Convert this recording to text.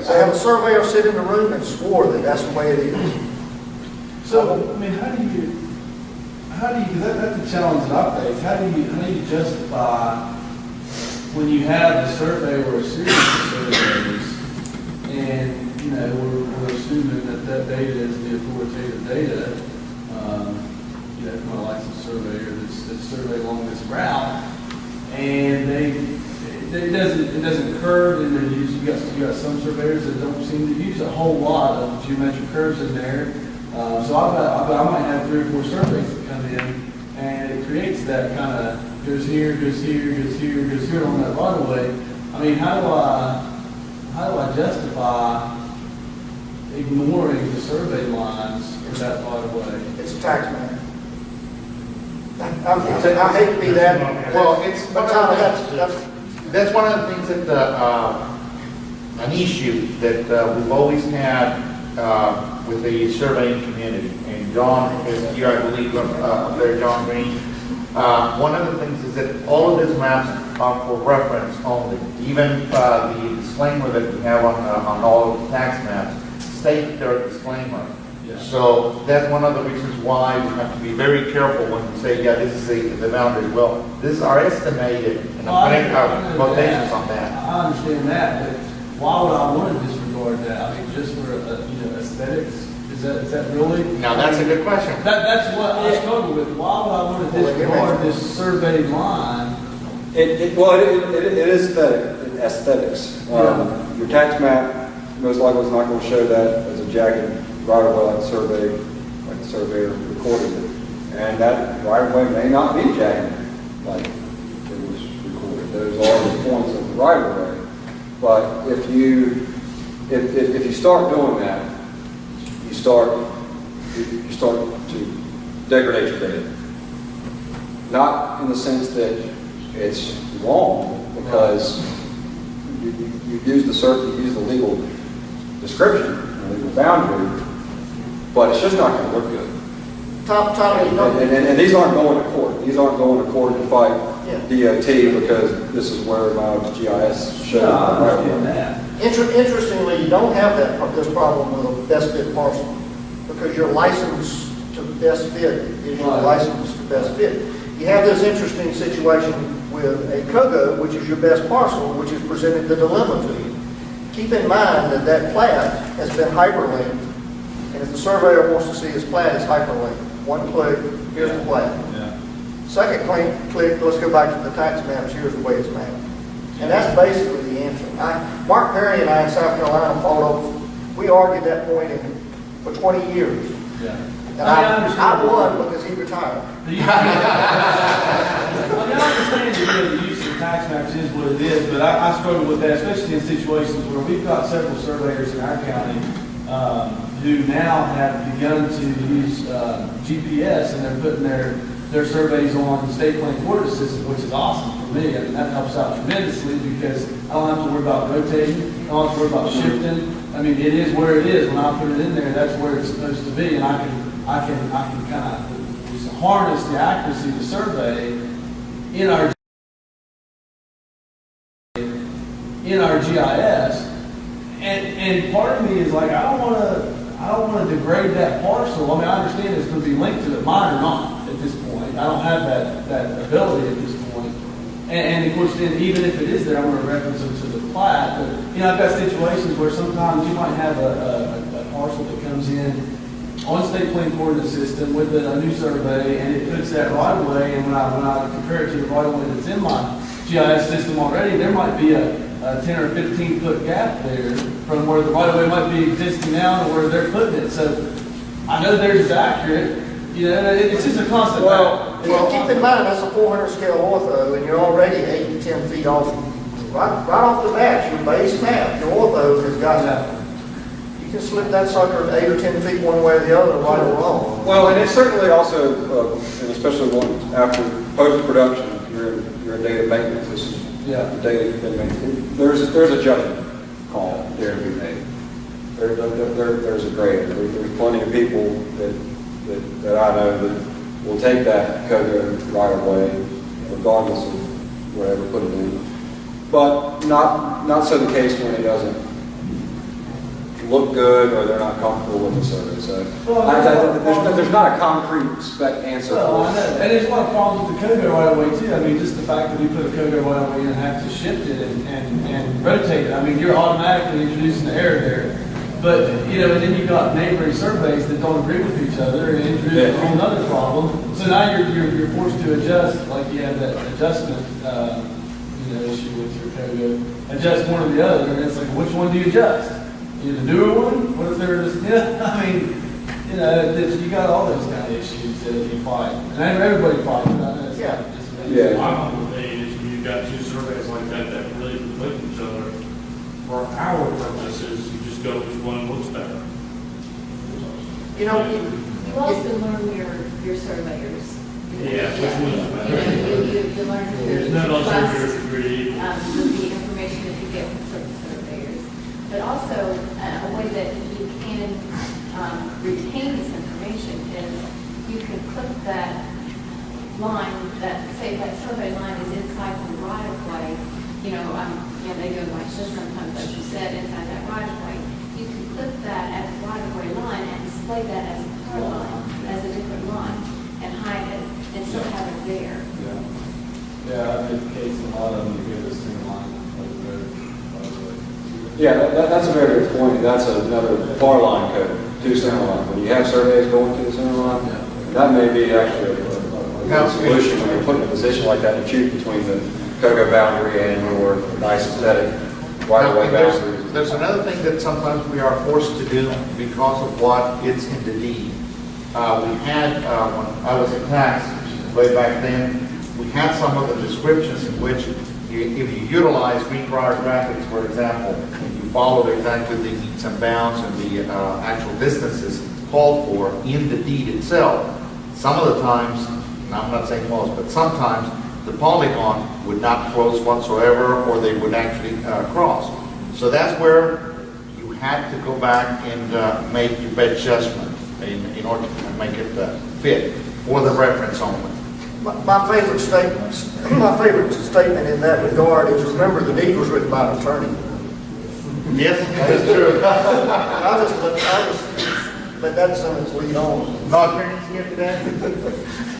I have a surveyor sit in the room and swore that that's the way it is. So, I mean, how do you, because that's the challenge that I face, how do you justify when you have a survey or a series of surveys, and, you know, we're assuming that data is the authoritative data, you know, from a licensed surveyor that's surveyed along this route, and it doesn't curve in their use. You got some surveyors that don't seem to use a whole lot of geometric curves in there. So I might have 3 or 4 surveys that come in, and it creates that kind of goes here, goes here, goes here, goes here on that right of way. I mean, how do I justify ignoring the survey lines for that right of way? It's a tax matter. I hate to be that. Well, it's but that's one of the things that an issue that we've always had with the surveying community. And John is here, I believe, there, John Green. One of the things is that all of these maps are for reference only. Even the disclaimer that we have on all of the tax maps state their disclaimer. Yeah. So that's one of the reasons why we have to be very careful when we say, yeah, this is the boundary. Well, this is our estimated, and I'm putting our quotations on that. I understand that, but why would I want to disregard that? I mean, just for aesthetics? Is that really? Now that's a good question. That's what I struggle with. Why would I want to disregard this surveyed line? It is aesthetics. Your tax map most likely is not going to show that as a jagged right of way like the surveyor recorded it. And that right of way may not be jagged like it was recorded. Those are the points of the right of way. But if you start doing that, you start to degrade your data. Not in the sense that it's wrong, because you use the legal description, the legal boundary, but it's just not going to look good. And these aren't going to court. These aren't going to court to fight DOT because this is where my GIS shows. Interestingly, you don't have this problem with a best fit parcel because your license to best fit is your license to best fit. You have this interesting situation with a COGO, which is your best parcel, which has presented the dilemma to you. Keep in mind that that plat has been hyperlinked, and if the surveyor wants to see his plat, it's hyperlinked. One click, here's the plat. Yeah. Second click, let's go back to the tax maps, here's the way it's mapped. And that's basically the answer. Mark Perry and I in South Carolina fought over, we argued that point for 20 years. Yeah. And I won because he retired. I understand the use of tax maps is what it is, but I struggle with that, especially in situations where we've got several surveyors in our county who now have begun to use GPS, and they're putting their surveys on the state planning coordinate system, which is awesome for me. I mean, that helps out tremendously because I don't have to worry about rotating, I don't have to worry about shifting. I mean, it is where it is. When I put it in there, that's where it's supposed to be, and I can kind of just harness the accuracy of the survey in our GIS. And part of me is like, I don't want to degrade that parcel. I mean, I understand it's going to be linked to the mine or not at this point. I don't have that ability at this point. And of course, then even if it is there, I'm going to reference them to the plat. But I've got situations where sometimes you might have a parcel that comes in on state planning coordinate system with a new survey, and it puts that right of way. And when I compare it to the right of way that's in my GIS system already, there might be a 10 or 15 foot gap there from where the right of way might be existing now to where they're putting it. So I know theirs is accurate. It's just a constant. Well, keep in mind that's a 400 scale ortho, and you're already 8 to 10 feet off. Right off the bat, your base map, your ortho has got that. You can slip that sucker 8 or 10 feet one way or the other, right or wrong. Well, and it's certainly also, and especially after post-production, you're in data maintenance. This is the data you've been maintaining. There's a judgment call there to be made. There's a grade. There's plenty of people that I know that will take that COGO right away, regardless of whatever put it in. But not so the case when it doesn't look good or they're not comfortable with the survey. So there's not a concrete spec answer. Well, I know, and there's a lot of problems with the Cogo right away too. I mean, just the fact that we put a Cogo right away and have to shift it and rotate it. I mean, you're automatically introducing the error there. But, you know, and then you've got neighboring surveys that don't agree with each other and introduce a whole other problem. So now you're forced to adjust, like you have that adjustment, issue with your Cogo. Adjust one or the other, and it's like, which one do you adjust? The newer one? What if they're just, I mean, you got all those kind of issues that you fight. And everybody fights, I know it's not just me. Yeah. My humble opinion is when you've got two surveys like that really conflict each other, for our purposes, you just go which one looks better. You know, You also learn your surveyors. Yeah, which one's better? You learn who There's to none of trust, those agree. with the information that you get from certain surveyors. But also, a way that you can retain this information is you can click that line, say that survey line is inside the right of way. They go like this sometimes, as you said, inside that right of way. You can click that as a right of way line and display that as a clear line, as a different line, and hide it, and still have it there. Yeah, I've made the case a lot of them to give this thing line over there, by the way. Yeah, that's a very good point. That's another far line code, to center line. When you have surveys going to the center line, that may be actually a good solution when you're put in a position like that to choose between the Cogo boundary and your nice aesthetic right-of-way boundaries. There's another thing that sometimes we are forced to do because of what it's in the deed. We had, when I was in tax, way back then, we had some of the descriptions in which if you utilize required graphics, for example, and you followed exactly the meets and bounds and the actual distances called for in the deed itself, some of the times, and I'm not saying most, but sometimes the polygon would not close whatsoever, or they would actually cross. So that's where you had to go back and make your best judgment in order to make it fit for the reference only. my favorite statement in that regard is, remember, the deed was written by an attorney. Yes, that is true. I'll just let that sentence lead on. No attorneys here today?